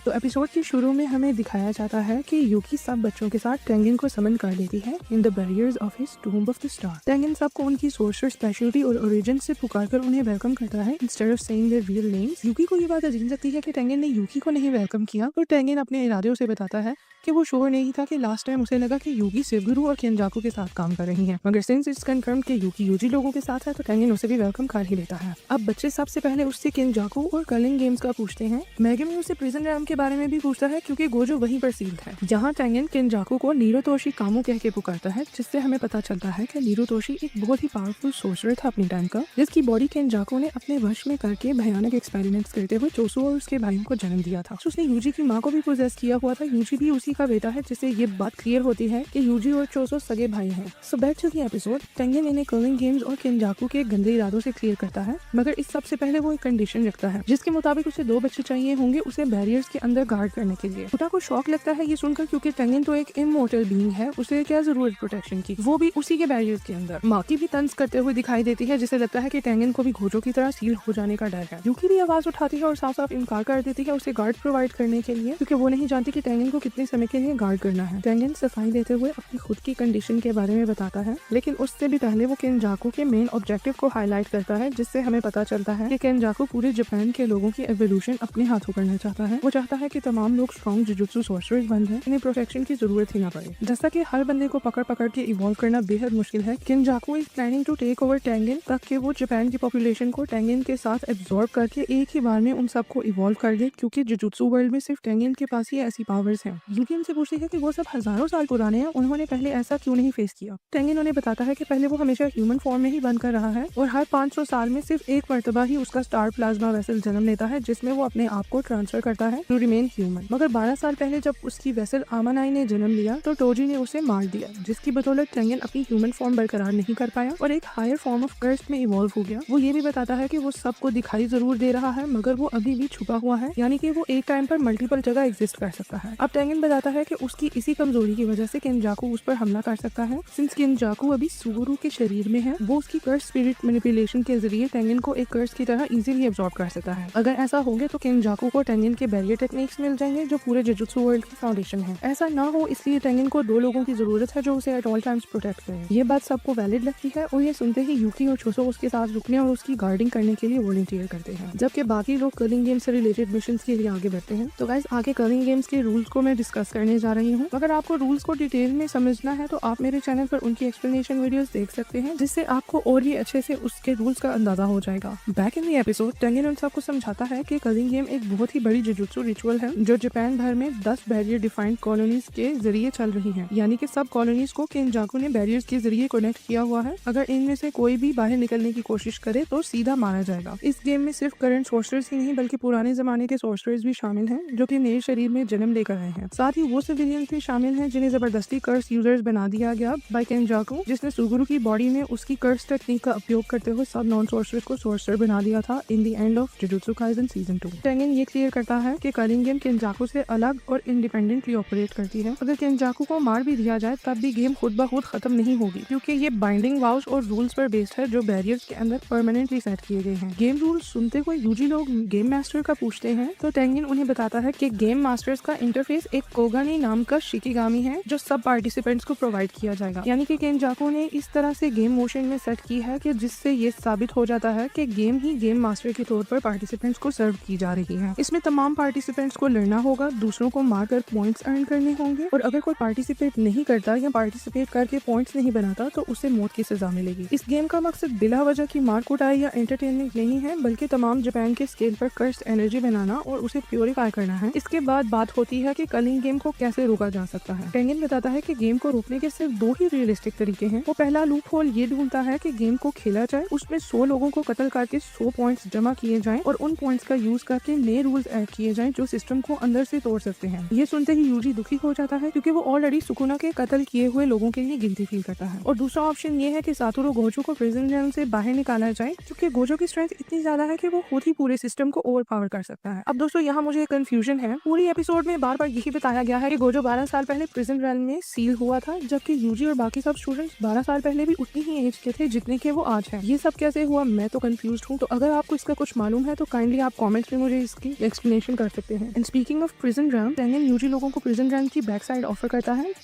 तो एपिसोड के शुरू में हमें दिखाया जाता है कि यूकी सब बच्चों के साथ टेंगिन को समन कर लेती है in the barriers of his tomb of the star. Tengen सबको उनकी सोर्सर स्पेशलिटी और ओरिजिन से पुकारकर उन्हें वेलकम करता है instead of saying their real names. Yuki को ये बात अजीब लगती है कि टेंगिन ने यूकी को नहीं वेलकम किया, तो टेंगिन अपने इरादों से बताता है कि वो श्योर नहीं था कि लास्ट टाइम उसे लगा कि यूकी शिवगुरु और केनजाकू के साथ काम कर रही है, मगर सिंस इट्स कंफर्म कि यूकी यूजी लोगों के साथ है तो टेंगिन उसे भी वेलकम कर ही लेता है। अब बच्चे सबसे पहले उससे केनजाकू और कर्लिंग गेम्स का पूछते हैं। मेगमी उससे प्रिजन रैम के बारे में भी पूछता है क्योंकि गोजो वहीं पर सील्ड है, जहां टेंगिन केनजाकू को नीरोतोशी कामू कह के पुकारता है, जिससे हमें पता चलता है कि नीरोतोशी एक बहुत ही पावरफुल सोर्सर था अपनी टाइम का, जिसकी बॉडी केनजाकू ने अपने वश में करके भयानक एक्सपेरिमेंट्स करते हुए चोसो और उसके भाइयों को जन्म दिया था। उसने यूजी की माँ को भी पोजेस किया हुआ था। यूजी भी उसी का बेटा है, जिससे ये बात क्लियर होती है कि यूजी और चोसो सगे भाई हैं। So back to the episode. Tengen इन्हें कर्लिंग गेम्स और केनजाकू के गंदे इरादों से क्लियर करता है, मगर इस सबसे पहले वो एक कंडीशन रखता है जिसके मुताबिक उसे 2 बच्चे चाहिए होंगे उसे बैरियर्स के अंदर गार्ड करने के लिए। उटा को शॉक लगता है ये सुनकर, क्योंकि टेंगिन तो एक इमोर्टल बीइंग है, उसे क्या जरूरत प्रोटेक्शन की, वो भी उसी के बैरियर्स के अंदर। माँ की भी तंज करते हुए दिखाई देती है, जिसे लगता है कि टेंगिन को भी गोजो की तरह सील हो जाने का डर है। यूकी भी आवाज उठाती है और साफ साफ इनकार कर देती है उसे गार्ड प्रोवाइड करने के लिए, क्योंकि वो नहीं जानती कि टेंगिन को कितने समय के लिए गार्ड करना है। टेंगिन सफाई देते हुए अपनी खुद की कंडीशन के बारे में बताता है, लेकिन उससे भी पहले वो केनजाकू के मेन ऑब्जेक्टिव को हाईलाइट करता है, जिससे हमें पता चलता है कि केनजाकू पूरे जापान के लोगों की एवोल्यूशन अपने हाथों करना चाहता है। वो चाहता है कि तमाम लोग स्ट्रॉन्ग जुजुत्सु सॉर्सरर्स बन जाएं, इन्हें प्रोटेक्शन की जरूरत ही ना पड़े। जैसा कि हर बंदे को पकड़ पकड़ के इवॉल्व करना बेहद मुश्किल है, Kenjaku is planning to take over Tengen, ताकि वो जापान की पॉपुलेशन को टेंगिन के साथ एब्जॉर्ब करके एक ही बार में उन सबको इवॉल्व कर दे, क्योंकि जुजुत्सु वर्ल्ड में सिर्फ टेंगिन के पास ही ऐसी पावर्स हैं। यूकी उनसे पूछती है कि वो सब हजारों साल पुराने हैं, उन्होंने पहले ऐसा क्यों नहीं फेस किया। टेंगिन उन्हें बताता है कि पहले वो हमेशा ह्यूमन फॉर्म में ही बनकर रहा है और हर 500 साल में सिर्फ एक मर्तबा ही उसका स्टार प्लाज्मा वेसल जन्म लेता है, जिसमें वो अपने आप को ट्रांसफर करता है टू रिमेन ह्यूमन। मगर 12 साल पहले जब उसकी वेसल आमानाई ने जन्म लिया तो टोजी ने उसे मार दिया, जिसकी बदौलत टेंगिन अपनी ह्यूमन फॉर्म बरकरार नहीं कर पाया और एक हायर फॉर्म ऑफ कर्स्ट में इवॉल्व हो गया। वो ये भी बताता है कि वो सबको दिखाई जरूर दे रहा है, मगर वो अभी भी छुपा हुआ है, यानी कि वो एक टाइम पर मल्टीपल जगह एग्जिस्ट कर सकता है। अब टेंगिन बताता है कि उसकी इसी कमजोरी की वजह से केनजाकू उस पर हमला कर सकता है। सिंस केनजाकू अभी सुगुरु के शरीर में है, वो उसकी कर्स स्पिरिट मैनिपुलेशन के जरिए टेंगिन को एक कर्स की तरह इजीली एब्जॉर्ब कर सकता है। अगर ऐसा हो गया तो केनजाकू को टेंगिन के बैरियर टेक्निक्स मिल जाएंगे, जो पूरे जुजुत्सु वर्ल्ड की फाउंडेशन है। ऐसा ना हो इसलिए टेंगिन को 2 लोगों की जरूरत है जो उसे एट ऑल टाइम्स प्रोटेक्ट करें। ये बात सबको वैलिड लगती है और ये सुनते ही यूकी और चोसो उसके साथ रुकने और उसकी गार्डिंग करने के लिए वॉलंटियर करते हैं, जबकि बाकी लोग कर्लिंग गेम से रिलेटेड मिशंस के लिए आगे बढ़ते हैं। तो गाइस, आगे कर्लिंग गेम्स के रूल्स को मैं डिस्कस करने जा रही हूँ। अगर आपको रूल्स को डिटेल में समझना है तो आप मेरे चैनल पर उनकी एक्सप्लेनेशन वीडियोस देख सकते हैं, जिससे आपको और भी अच्छे से उसके रूल्स का अंदाजा हो जाएगा। बैक इन द एपिसोड, टेंगिन उन सबको समझाता है कि कर्लिंग गेम एक बहुत ही बड़ी जुजुत्सु रिचुअल है जो जापान भर में 10 बैरियर डिफाइंड कॉलोनीज के जरिए चल रही है, यानी कि सब कॉलोनीज को केनजाकू ने बैरियर्स के जरिए कनेक्ट किया हुआ है। अगर इनमें से कोई भी बाहर निकलने की कोशिश करे तो सीधा मारा जाएगा। इस गेम में सिर्फ करंट सोर्सर्स ही नहीं बल्कि पुराने जमाने के सोर्सर्स भी शामिल हैं, जो कि नए शरीर में जन्म लेकर आए हैं। साथ ही वो सिविलियंस भी शामिल हैं जिन्हें जबरदस्ती कर्स यूजर्स बना दिया गया बाय केनजाकू, जिसने सुगुरु की बॉडी में उसकी कर्स टेक्निक का उपयोग करते हुए सब नॉन सोर्सर्स को सोर्सर बना दिया था in the end of jujutsu Kaisen season 2। टेंगिन ये क्लियर करता है कि कर्लिंग गेम केनजाकू से अलग और इंडिपेंडेंटली ऑपरेट करती है। अगर केनजाकू को मार भी दिया जाए तब भी गेम खुद ब खुद खत्म नहीं होगी, क्योंकि ये बाइंडिंग वाउस और रूल्स पर बेस्ड है जो बैरियर्स के अंदर परमानेंटली सेट किए गए हैं। गेम रूल्स सुनते हुए यूजी लोग गेम मास्टर का पूछते हैं, तो टेंगिन उन्हें बताता है कि गेम मास्टर्स का इंटरफेस एक कोगानी नाम का शिकिगामी है जो सब पार्टिसिपेंट्स को प्रोवाइड किया जाएगा, यानी कि केनजाकू ने इस तरह से गेम मोशन में सेट की है कि जिससे ये साबित हो जाता है कि गेम ही गेम मास्टर के तौर पर पार्टिसिपेंट्स को सर्व की जा रही है। इसमें तमाम पार्टिसिपेंट्स को लड़ना होगा, दूसरों को मारकर पॉइंट्स अर्न करने होंगे, और अगर कोई पार्टिसिपेट नहीं करता या पार्टिसिपेट करके पॉइंट्स नहीं बनाता तो उसे मौत की सजा मिलेगी। इस गेम का मकसद बिला वजह की मार कुटाई या एंटरटेनमेंट नहीं है, बल्कि तमाम जापान के स्केल पर कर्स्ड एनर्जी बनाना और उसे प्योरीफाई करना है। इसके बाद बात होती है कि कर्लिंग गेम को कैसे रोका जा सकता है। टेंगिन बताता है कि गेम को रोकने के सिर्फ 2 ही रियलिस्टिक तरीके हैं। वो पहला लूप होल ये ढूंढता है कि गेम को खेला जाए, उसमें 100 लोगों को कत्ल करके 100 पॉइंट्स जमा किए जाएं और उन पॉइंट्स का यूज करके नए रूल्स ऐड किए जाएं जो सिस्टम को अंदर से तोड़ सकते हैं। ये सुनते ही यूजी दुखी हो जाता है, क्योंकि वो ऑलरेडी सुकुना के कत्ल किए हुए लोगों के लिए गिल्टी फील करता है। और दूसरा ऑप्शन ये है कि सातोरू गोजो को प्रिजन जेल से बाहर निकाला जाए, क्योंकि गोजो की स्ट्रेंथ इतनी ज्यादा है कि वो खुद ही पूरे सिस्टम को ओवरपावर कर सकता है। अब दोस्तों, यहाँ मुझे कंफ्यूजन है। पूरी एपिसोड में बार बार यही बताया गया है कि गोजो 12 साल पहले प्रिजन जेल में सील हुआ था, जबकि यूजी और बाकी सब स्टूडेंट्स 12 साल पहले भी उतनी ही एज के थे जितने के वो आज हैं। ये सब कैसे हुआ, मैं तो कंफ्यूज हूँ। तो अगर आपको इसका कुछ मालूम है तो काइंडली आप कमेंट्स में मुझे इसकी एक्सप्लेनेशन कर सकते हैं। सकते हैं। And speaking of prison realm, Tengen Yuji लोगों को प्रिजन रन की बैक साइड ऑफर करता है,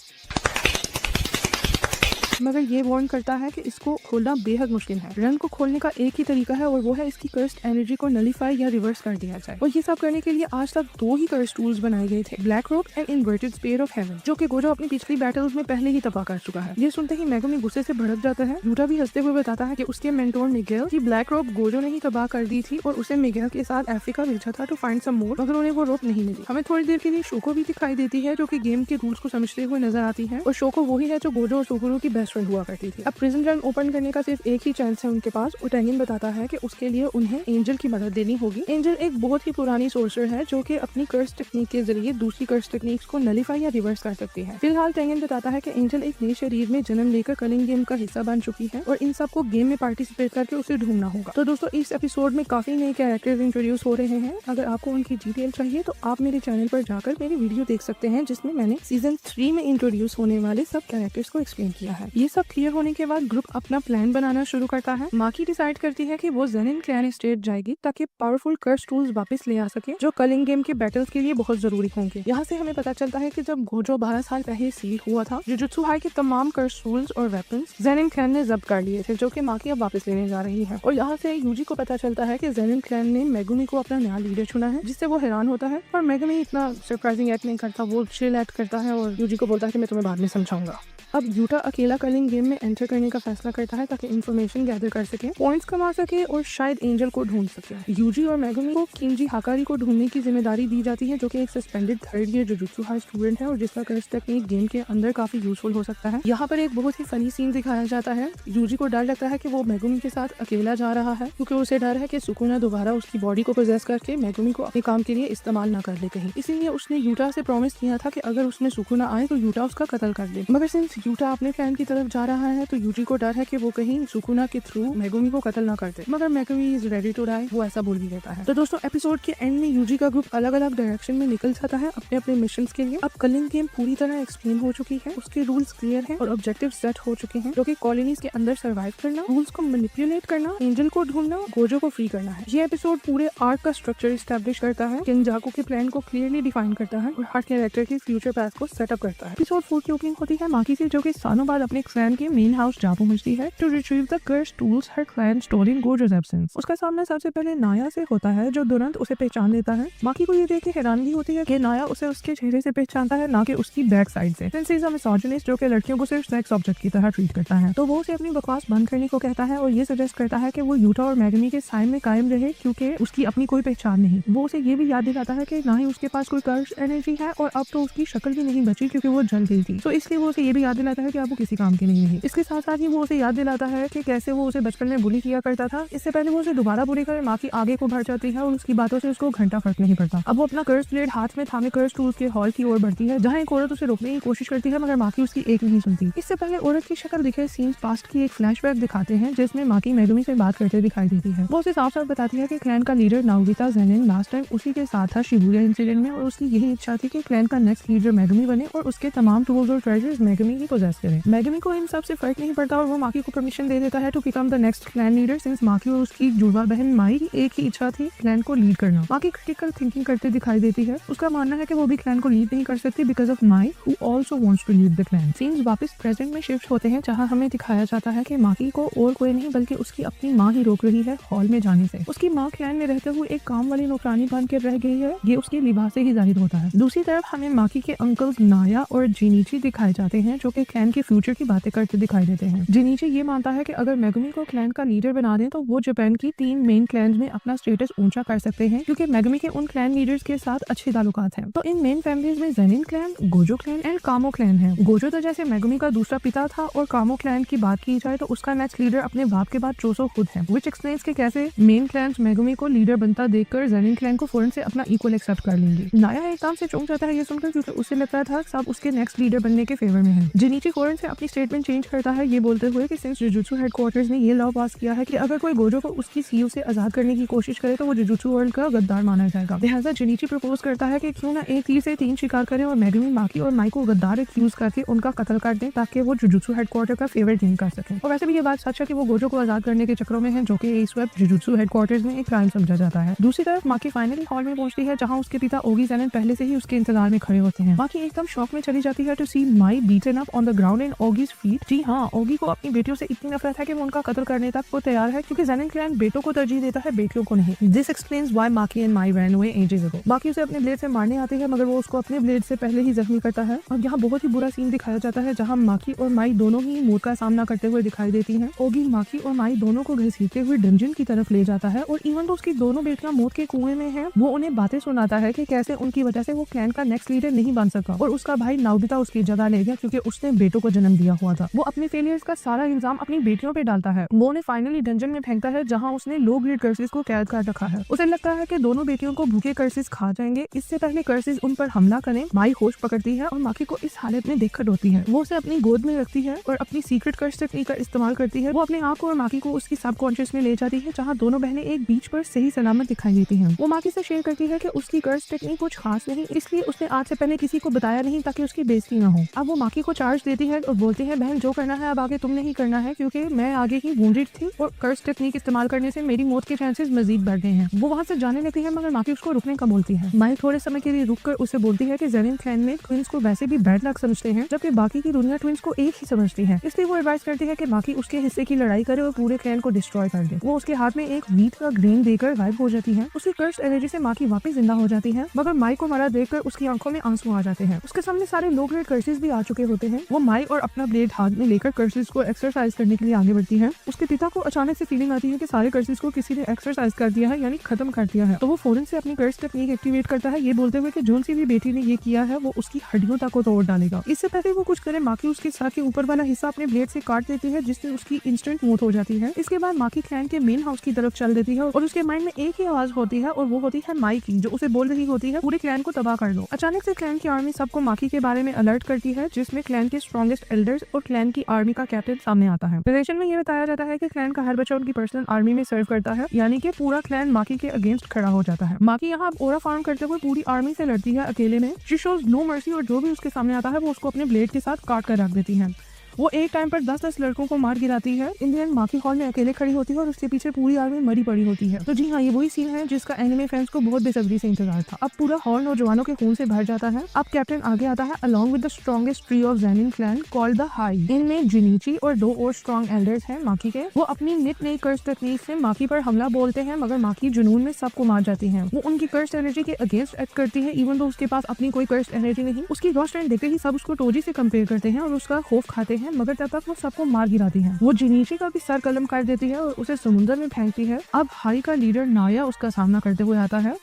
मगर ये वार्न करता है कि इसको खोलना बेहद मुश्किल है। रन को खोलने का एक ही तरीका है और वो है इसकी कर्स्ड एनर्जी को नलीफाई या रिवर्स कर दिया जाए। और ये सब करने के लिए आज तक 2 ही कर्स्ड टूल्स बनाए गए थे, ब्लैक रोक and inverted sphere of haven, जो कि गोजो अपनी पिछली बैटल्स में पहले ही तबाह कर चुका है। ये सुनते ही मेगुमी गुस्से से भड़क जाता है। यूटा भी हंसते हुए बताता है कि उसके मेंटोर मिगेल की ब्लैक रोप गोजो ने ही तबाह कर दी थी और उसे मिगेल के साथ अफ्रीका भेजा था टू फाइंड सम मोर, मगर उन्हें वो रोप नहीं मिली। हमें थोड़ी देर के लिए शोको भी दिखाई देती है, जो कि गेम के रूल्स को समझते हुए नजर आती है। और शोको वही है जो गोजो और सुकुरो की बेस्ट फ्रेंड हुआ करती थी। अब प्रिजन रन ओपन करने का सिर्फ एक ही चांस है उनके पास, और टेंगन बताता है कि उसके लिए उन्हें एंजल की मदद देनी होगी। एंजल एक बहुत ही पुरानी सोर्सर है जो कि अपनी कर्स टेक्निक के जरिए दूसरी कर्स टेक्निक्स को नलीफाई या रिवर्स कर सकती है। फिलहाल टेंगन बताता है कि एंजल एक नए शरीर में जन्म लेकर कलिंग गेम का हिस्सा बन चुकी है और इन सबको गेम में पार्टिसिपेट करके उसे ढूंढना होगा। तो दोस्तों, इस एपिसोड में काफी नए कैरेक्टर्स इंट्रोड्यूस हो रहे हैं। अगर आपको उनकी डिटेल चाहिए तो आप मेरे चैनल पर जाकर मेरी वीडियो देख सकते हैं, जिसमें मैंने सीजन 3 में इंट्रोड्यूस होने वाले सब कैरेक्टर्स को एक्सप्लेन किया है। ये सब क्लियर होने के बाद ग्रुप अपना प्लान बनाना शुरू करता है। माकी डिसाइड करती है कि वो ज़ेनिन क्लैन स्टेट जाएगी ताकि पावरफुल कर्स टूल्स वापस ले आ सके, जो कलिंग गेम के बैटल्स के लिए बहुत जरूरी होंगे। यहाँ से हमें पता चलता है कि जब गोजो 12 साल पहले सील हुआ था, जुजुत्सु हाई के तमाम कर्स टूल्स और वेपन्स ज़ेनिन क्लैन ने जब्त कर लिए थे, जो कि माकी अब वापस लेने जा रही है। और यहाँ से यूजी को पता चलता है कि ज़ेनिन क्लैन ने मेगुमी को अपना नया लीडर चुना है, जिससे वो हैरान होता है। पर मेगुमी इतना सरप्राइजिंग एक्ट नहीं करता, वो चिल एक्ट करता है और यूजी को बोलता है कि मैं तुम्हें बाद में समझाऊंगा। अब यूटा अकेला कलिंग गेम में एंटर करने का फैसला करता है ताकि इन्फॉर्मेशन गैदर कर सके, पॉइंट्स कमा सके और शायद एंजल को ढूंढ सके। यूजी और मेगुमी को किंजी हाकारी को ढूंढने की जिम्मेदारी दी जाती है, जो कि एक suspended 3rd year jujutsu high student है और जिसका कर्स टेक्निक गेम के अंदर काफी यूजफुल हो सकता है। यहाँ पर एक बहुत ही फनी सीन दिखाया जाता है। यूजी को डर लगता है कि वो मेगुमी के साथ अकेला जा रहा है, क्योंकि उसे डर है कि सुकुना दोबारा उसकी बॉडी को पोजेस करके मेगुमी को अपने काम के लिए इस्तेमाल न कर ले कहीं। इसीलिए उसने यूटा से प्रॉमिस किया था कि अगर उसमें सुकुना आए तो यूटा उसका कत्ल कर दे। मगर सिंस यूटा अपने प्लान की तरफ जा रहा है तो यूजी को डर है कि वो कहीं सुकुना के थ्रू मेगुमी को कत्ल ना कर दे, मगर Megumi is ready to die, वो ऐसा बोल भी देता है। तो दोस्तों, एपिसोड के एंड में यूजी का ग्रुप अलग अलग डायरेक्शन में निकल जाता है अपने अपने मिशन के लिए। अब कलिंग गेम पूरी तरह एक्सप्लेन हो चुकी है, उसके रूल्स क्लियर हैं और ऑब्जेक्टिव सेट हो चुके हैं, जो कि कॉलोनीज के अंदर सर्वाइव करना, रूल्स को मैनिपुलेट करना, एंजल को ढूंढना, गोजो को फ्री करना है। ये एपिसोड पूरे आर्क का स्ट्रक्चर एस्टैब्लिश करता है, किंजाकू के प्लान को क्लियरली डिफाइन करता है और हर कैरेक्टर के फ्यूचर पैथ को सेटअप करता है। एपिसोड 4 की ओपनिंग होती है माकी से, जो कि सालों बाद अपने क्लैन के मेन हाउस जा पहुंचती है to retrieve the curse tools her clan store in Gojo's absence. उसका सामना सबसे पहले नाया से होता है, जो तुरंत उसे पहचान लेता है। माकी को ये देख के हैरानगी होती है कि नाया उसे उसके चेहरे से पहचानता है, ना कि उसकी बैक साइड से। Since he is a misogynist, जो कि लड़कियों को सिर्फ सेक्स ऑब्जेक्ट की तरह ट्रीट करता है, तो वो उसे अपनी बकवास बंद करने को कहता है और ये सजेस्ट करता है कि वो यूटा और मेगुमी के साइड में कायम रहे, क्योंकि उसकी अपनी कोई पहचान नहीं। वो उसे ये भी याद दिलाता है कि ना ही उसके पास कोई कर्स एनर्जी है और अब तो उसकी शक्ल भी नहीं बची क्योंकि वो जल गई थी। तो इसलिए वो उसे ये भी याद दिलाता है कि अब वो किसी काम की नहीं रही। इसके साथ साथ ही वो उसे याद दिलाता है कि कैसे वो उसे बचपन में बुली किया करता था। इससे पहले वो उसे दोबारा बुली करे माकी आगे को बढ़ जाती है और उसकी बातों से उसको घंटा फर्क नहीं पड़ता। अब वो अपना कर्स ब्लेड हाथ में थामे कर्स टूल्स के हॉल की ओर बढ़ती है, जहाँ एक औरत उसे रोकने की कोशिश करती है, मगर माकी उसकी एक नहीं सुनती। इससे पहले औरत की शक्ल दिखे सीन्स पास्ट की एक फ्लैशबैक दिखाते हैं, जिसमें माकी मेगुमी से बात करते दिखाई देती है। वो उसे साफ साफ बताती है कि क्लैन का लीडर नाओगिता ज़ेनिन लास्ट टाइम उसी के साथ था शिबुया इंसिडेंट में, और उसकी यही इच्छा थी कि क्लैन का नेक्स्ट लीडर मेगुमी बने और उसके तमाम टूल्स और ट्रेजर्स मेगुमी ही पोजेस करे। मेगुमी को इन सब से फर्क नहीं पड़ता और वो माकी को परमिशन दे देता है to become the next clan leader, since Maki और उसकी जुड़वा बहन माई की एक ही इच्छा थी क्लैन को लीड करना। माकी क्रिटिकल थिंकिंग करते दिखाई देती है। उसका मानना है कि वो भी क्लैन को लीड नहीं कर सकती because of Mai who also wants to lead the clan. Scenes वापस प्रेजेंट में शिफ्ट होते हैं, जहां हमें दिखाया जाता है कि माकी को और कोई नहीं बल्कि उसकी अपनी माँ ही रोक रही है हॉल में जाने से। उसकी माँ क्लैन में रहते हुए एक काम वाली नौकरानी बन के रह गई है, ये उसके लिबास से ही जाहिर होता है। दूसरी तरफ हमें माकी के अंकल्स नाया और जिनीची दिखाए जाते हैं, जो कि क्लैन के फ्यूचर की बातें करते दिखाई देते हैं। जिनीची ये मानता है कि अगर मेगुमी को क्लैन का लीडर बना दें तो वो जापान की 3 मेन क्लैन में अपना स्टेटस ऊंचा कर सकते हैं, क्योंकि मेगुमी के उन क्लैन लीडर्स के साथ अच्छे ताल्लुकात हैं। तो इन मेन फैमिलीज में Zenin clan, Gojo clan and कामो क्लैन है। गोजो तो जैसे मेगुमी का दूसरा पिता था, और कामो क्लैन की बात की जाए तो उसका नेक्स्ट लीडर अपने बाप के बाद चोसो खुद है, व्हिच एक्सप्लेन्स कि कैसे मेन क्लैन मेगुमी को लीडर बनता देखकर ज़ेनिन क्लैन को फौरन से अपना इक्वल एक्सेप्ट कर लेंगे। नाया एकदम से चौंक जाता है ये सुनकर, क्योंकि उसे लगता था सब उसके नेक्स्ट लीडर बनने के फेवर में है। जिनीची फौरन से अपनी स्टेटमेंट चेंज करता है, ये बोलते हुए कि सिंस जुजुत्सु हेडक्वार्टर्स ने ये लॉ पास किया है कि अगर कोई गोजो को उसकी सीयू से आजाद करने की कोशिश करे तो वो जुजुत्सु वर्ल्ड का गद्दार माना जाएगा। लिहाजा जिनीची प्रपोज करता है कि क्यों ना एक तीर से 3 शिकार करें और मेगुमी, माकी और माई को गद्दार एक्यूज करके उनका कत्ल कर दें ताकि वो जुजुत्सु हेडक्वार्टर का फेवर गेन कर सकें। और वैसे भी ये बात सच है कि वो गोजो को आजाद करने के चक्रों में है, जो कि इस वक्त जुजुत्सु हेडक्वार्टर्स में एक क्राइम समझा जाता है। दूसरी तरफ माकी फाइनली हॉल में पहुंचती है जहां उसके पिता ओगी ज़ेनिन पहले से ही उसके इंतजार में खड़े होते हैं। माकी एकदम शॉक में चली जाती है to see Mai beaten up on the ground in Ogi's feet. जी हाँ, ओगी को अपनी बेटियों से इतनी नफरत है कि वो उनका कत्ल करने तक वो तैयार है, क्योंकि ज़ेनिन क्लैन बेटों को तरजीह देता है, बेटियों को नहीं। This explains why Maki and Mai ran away ages ago. Maki उसे अपने ब्लेड से मारने आती है, मगर वो उसको अपने ब्लेड से पहले ही जख्मी करता है। और यहाँ बहुत ही बुरा सीन दिखाया जाता है जहाँ माकी और माई दोनों ही मौत का सामना करते हुए दिखाई देती हैं। ओगी माकी और माई दोनों को घसीटते हुए डंजन की तरफ ले जाता है और इवन तो उसकी दोनों बेटियां मौत के कुएं में हैं, वो उन्हें बातें सुनाता है कि कैसे उनकी वजह से वो क्लैन का नेक्स्ट लीडर नहीं बन सका और उसका भाई नाओबिता उसकी जगह ले गया क्योंकि उसने बेटों को जन्म दिया हुआ था। वो अपने फेलियर्स का सारा इल्जाम अपनी बेटियों पे डालता है। वो उन्हें फाइनली डंजन में फेंकता है जहाँ उसने लो ग्रेड कर्सेस को कैद कर रखा है। उसे लगता है कि दोनों बेटियों को भूखे कर्सेस खा जाएंगे, इससे पहले कर्सेस उन पर हमला करें। माई होश पकड़ती है और माकी को इस हालत में देखकर रोती है। वो उसे अपनी गोद में रखती है और अपनी सीक्रेट कर्स टेक्निक का इस्तेमाल करती है। वो अपने आप को और माकी को उसकी सबकॉन्शियस में ले जाती है जहाँ दोनों बहनें एक बीच पर सही सलामत दिखाई देती हैं। वो माकी से शेयर करती है कि उसकी कर्स टेक्निक कुछ खास नहीं, इसलिए उसने आज से पहले किसी को बताया नहीं ताकि उसकी बेइज्जती न हो। अब वो माकी को चार्ज देती है और बोलती है, बहन जो करना है अब आगे तुमने ही करना है, क्योंकि मैं आगे ही वुंडेड थी और कर्स टेक्निक इस्तेमाल करने से मेरी मौत के चांसेस मजीद बढ़ गए हैं। वो वहाँ से जाने लगती है मगर माकी उसको रुकने का बोलती है। माई थोड़े समय के लिए रुककर उसे बोलती है कि ज़ेनिन क्लैन में ट्विंस को वैसे भी बैड लक समझते हैं, जबकि बाकी की दुनिया ट्विंस को एक ही समझती है। इसलिए वो एडवाइस करती है कि माकी उसके हिस्से की लड़ाई करे और पूरे क्लैन को डिस्ट्रॉय कर दे। वो उसके हाथ में एक व्हीट का ग्रेन देकर गायब हो जाती है। उसकी कर्स्ड एनर्जी से माकी वापस जिंदा हो जाती है, मगर माई को मरा देखकर उसकी आंखों में आंसू आ जाते हैं। उसके सामने सारे लो ग्रेड कर्सेस भी आ चुके होते हैं। वो माई और अपना ब्लेड हाथ में लेकर कर्सेस को एक्सरसाइज करने के लिए आगे बढ़ती है। उसके पिता को अचानक से फीलिंग आती है कि सारे कर्सेस को किसी ने एक्सरसाइज कर दिया है, यानी खत्म कर दिया है। तो वो फौरन से अपनी कर्स टेक्निक एक्टिवेट करता है, ये बोलते हुए कि जोन सी भी बेटी ने ये किया है वो उसकी हड्डियों तक को तोड़ डालेगा। इससे पहले वो कुछ करे माकी उसके सर के ऊपर वाला हिस्सा अपने ब्लेड से काट देती है, जिससे उसकी इंस्टेंट मौत हो जाती है। इसके बाद माकी क्लैन के मेन हाउस की तरफ चल देती है और उसके माइंड में एक ही आवाज होती है और वो होती है माई की, जो उसे बोल रही होती है पूरे क्लैन को तबाह कर दो। अचानक से क्लैन की आर्मी सबको माकी के बारे में अलर्ट करती है, जिसमें क्लैन के स्ट्रॉन्गेस्ट एल्डर्स और क्लैन की आर्मी का कैप्टन सामने आता है। नरेशन में ये बताया जाता है कि क्लैन का हर बच्चा उनकी पर्सनल आर्मी में सर्व करता है, यानी कि पूरा क्लैन माकी के अगेंस्ट खड़ा हो जाता है। माकी यहाँ ओरा फार्म करते हुए पूरी आर्मी से लड़ती है अकेले में। शी शोज नो मर्सी और जो भी उसके सामने आता है वो उसको अपने ब्लेड के साथ काट कर रख देती है। वो एक टाइम पर 10-10 लड़कों को मार गिराती है। इंडियन माकी हॉल में अकेले खड़ी होती है और उसके पीछे पूरी आर्मी मरी पड़ी होती है। तो जी हाँ, ये वही सीन है जिसका एनिमे फैंस को बहुत बेसब्री से इंतजार था। अब पूरा हॉल नौजवानों के खून से भर जाता है। अब कैप्टन आगे आता है along with the strongest tree of Zenin clan called the high. इनमें जिनीची और 2 और स्ट्रॉन्ग एल्डर्स हैं माकी के। वो अपनी निट नई कर्स टेक्निक से माकी पर हमला बोलते हैं, मगर माकी जुनून में सबको मार जाती है। वो उनकी कर्स एनर्जी के अगेंस्ट एक्ट करती है, इवन तो उसके पास अपनी कोई कर्स एनर्जी नहीं। उसकी रॉ स्ट्रेंथ देखते ही सब उसको टोजी से कंपेयर करते हैं और उसका खौफ खाते हैं, मगर तब तक वो सबको मार गिराती है। वो जिनीची का भी सर कलम कर देती है और उसे समुद्र में फेंकती है। अब हाई का लीडर नाया उसका सामना करते हुए आता है।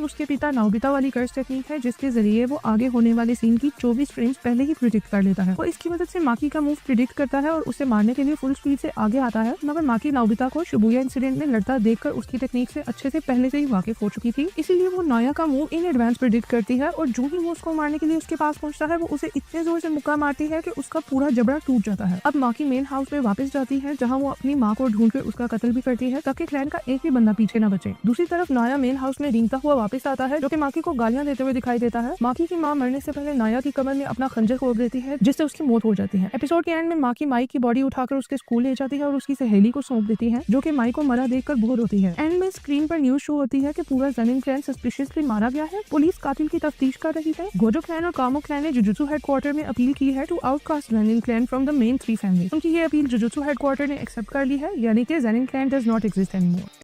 उसके पिता नाओबिता वाली कर्स टेक्निक है, जिसके जरिए वो आगे होने वाले सीन की 24 फ्रेम्स पहले ही प्रिडिक्ट कर लेता है। वो इसकी मदद से माकी का मूव प्रिडिक्ट करता है और उसे मारने के लिए फुल स्पीड से आगे आता है, मगर माकी नाओबिता को शिबुया इंसिडेंट में लड़ता देखकर उसकी टेक्निक से अच्छे से पहले से ही वाकिफ हो चुकी थी। इसीलिए वो नाया का मूव इन एडवांस प्रिडिक्ट करती है और जो ही वो उसको मारने के लिए उसके पास पहुंचता है वो उसे इतने जोर से मुक्का मारती है कि उसका पूरा जबड़ा टूट जाता है। अब माकी मेन हाउस में वापस जाती है, जहाँ वो अपनी माँ को ढूंढ कर उसका कत्ल भी करती है ताकि क्लैन का एक भी बंदा पीछे न बचे। दूसरी तरफ नाया मेन हाउस में रेंगता हुआ वापस आता है, जो कि माकी को गालियां देते हुए दिखाई देता है। माकी की मां मरने से पहले नाया की कमर में अपना खंजर खोद देती है, जिससे उसकी मौत हो जाती है। एपिसोड के एंड में माकी माई की बॉडी उठाकर उसके स्कूल ले जाती है और उसकी सहेली को सौंप देती है, जो कि माई को मरा देखकर बोर होती है। एंड में स्क्रीन पर न्यूज शो होती है कि पूरा ज़ेनिन क्लैन सस्पिशियसली मारा गया है। पुलिस कातिल की तफ्तीश कर रही है। गोजो क्लैन और कामो क्लैन ने जुजुत्सु हेडक्वार्टर में अपील की है to outcast Zenin clan from the main 3 family. उनकी ये अपील जुजुत्सु हेडक्वार्टर ने एक्सेप्ट कर ली है, यानी कि Zenin clan does not exist anymore.